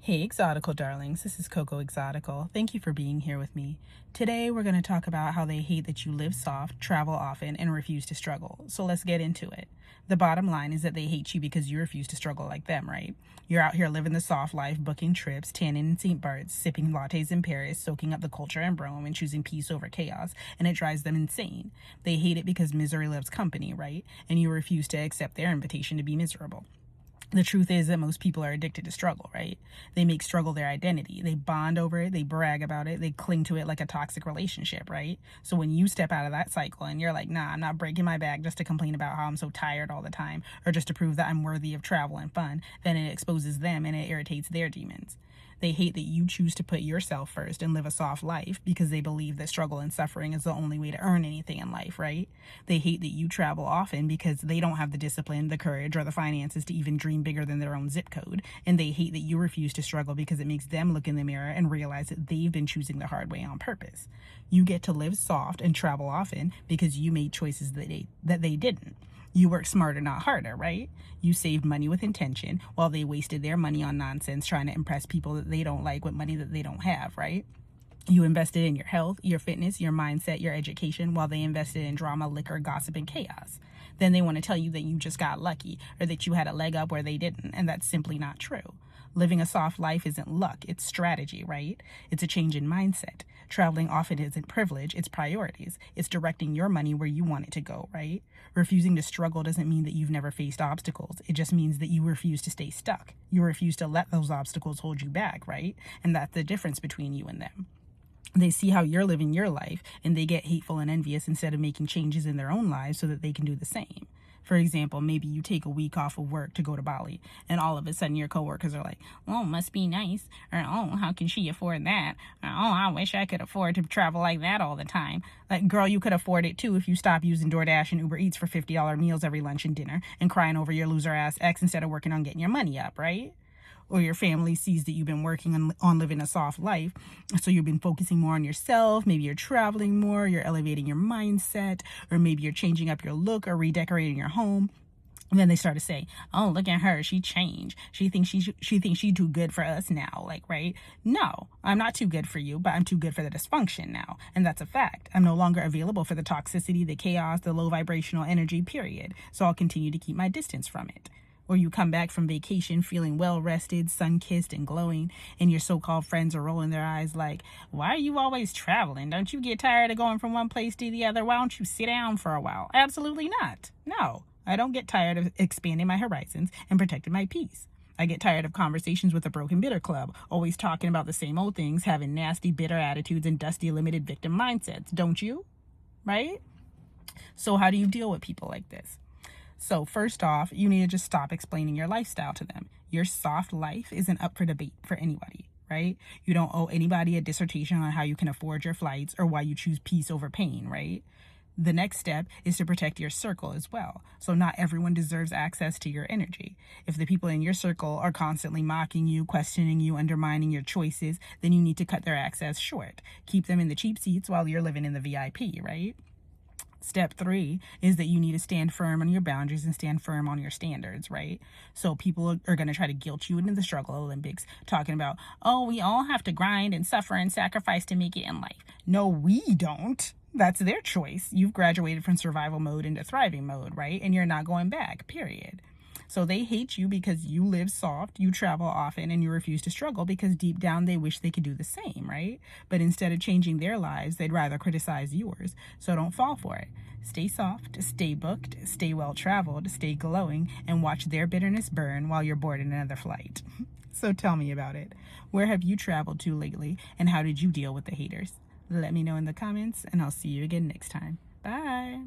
Hey, Exotical darlings, this is Coco Exotical. Thank you for being here with me. Today, we're going to talk about how they hate that you live soft, travel often, and refuse to struggle. So let's get into it. The bottom line is that they hate you because you refuse to struggle like them, right? You're out here living the soft life, booking trips, tanning in St. Bart's, sipping lattes in Paris, soaking up the culture in Rome, and choosing peace over chaos, and it drives them insane. They hate it because misery loves company, right? And you refuse to accept their invitation to be miserable. The truth is that most people are addicted to struggle, right? They make struggle their identity. They bond over it, they brag about it, they cling to it like a toxic relationship, right? So when you step out of that cycle and you're like, nah, I'm not breaking my back just to complain about how I'm so tired all the time or just to prove that I'm worthy of travel and fun, then it exposes them and it irritates their demons. They hate that you choose to put yourself first and live a soft life because they believe that struggle and suffering is the only way to earn anything in life, right? They hate that you travel often because they don't have the discipline, the courage, or the finances to even dream bigger than their own zip code. And they hate that you refuse to struggle because it makes them look in the mirror and realize that they've been choosing the hard way on purpose. You get to live soft and travel often because you made choices that they didn't. You work smarter, not harder, right? You saved money with intention while they wasted their money on nonsense trying to impress people that they don't like with money that they don't have, right? You invested in your health, your fitness, your mindset, your education, while they invested in drama, liquor, gossip, and chaos. Then they want to tell you that you just got lucky or that you had a leg up where they didn't, and that's simply not true. Living a soft life isn't luck, it's strategy, right? It's a change in mindset. Traveling often isn't privilege, it's priorities. It's directing your money where you want it to go, right? Refusing to struggle doesn't mean that you've never faced obstacles. It just means that you refuse to stay stuck. You refuse to let those obstacles hold you back, right? And that's the difference between you and them. They see how you're living your life and they get hateful and envious instead of making changes in their own lives so that they can do the same. For example, maybe you take a week off of work to go to Bali and all of a sudden your coworkers are like, oh, must be nice. Or, oh, how can she afford that? Or, oh, I wish I could afford to travel like that all the time. Like, girl, you could afford it too if you stop using DoorDash and Uber Eats for $50 meals every lunch and dinner and crying over your loser ass ex instead of working on getting your money up, right? Or your family sees that you've been working on living a soft life. So you've been focusing more on yourself. Maybe you're traveling more, you're elevating your mindset, or maybe you're changing up your look or redecorating your home. And then they start to say, oh, look at her. She changed. She thinks she's too good for us now. Like, right? No, I'm not too good for you, but I'm too good for the dysfunction now. And that's a fact. I'm no longer available for the toxicity, the chaos, the low vibrational energy, period. So I'll continue to keep my distance from it. Or you come back from vacation feeling well-rested, sun-kissed, and glowing, and your so-called friends are rolling their eyes like, why are you always traveling? Don't you get tired of going from one place to the other? Why don't you sit down for a while? Absolutely not. No, I don't get tired of expanding my horizons and protecting my peace. I get tired of conversations with the Broken Bitter Club, always talking about the same old things, having nasty, bitter attitudes and dusty, limited victim mindsets. Don't you? Right? So how do you deal with people like this? So first off, you need to just stop explaining your lifestyle to them. Your soft life isn't up for debate for anybody, right? You don't owe anybody a dissertation on how you can afford your flights or why you choose peace over pain, right? The next step is to protect your circle as well. So not everyone deserves access to your energy. If the people in your circle are constantly mocking you, questioning you, undermining your choices, then you need to cut their access short. Keep them in the cheap seats while you're living in the VIP, right? Step 3 is that you need to stand firm on your boundaries and stand firm on your standards, right? So people are going to try to guilt you into the struggle Olympics, talking about, oh, we all have to grind and suffer and sacrifice to make it in life. No, we don't. That's their choice. You've graduated from survival mode into thriving mode, right? And you're not going back, period. So they hate you because you live soft, you travel often, and you refuse to struggle because deep down they wish they could do the same, right? But instead of changing their lives, they'd rather criticize yours. So don't fall for it. Stay soft, stay booked, stay well-traveled, stay glowing, and watch their bitterness burn while you're boarding another flight. So tell me about it. Where have you traveled to lately, and how did you deal with the haters? Let me know in the comments, and I'll see you again next time. Bye.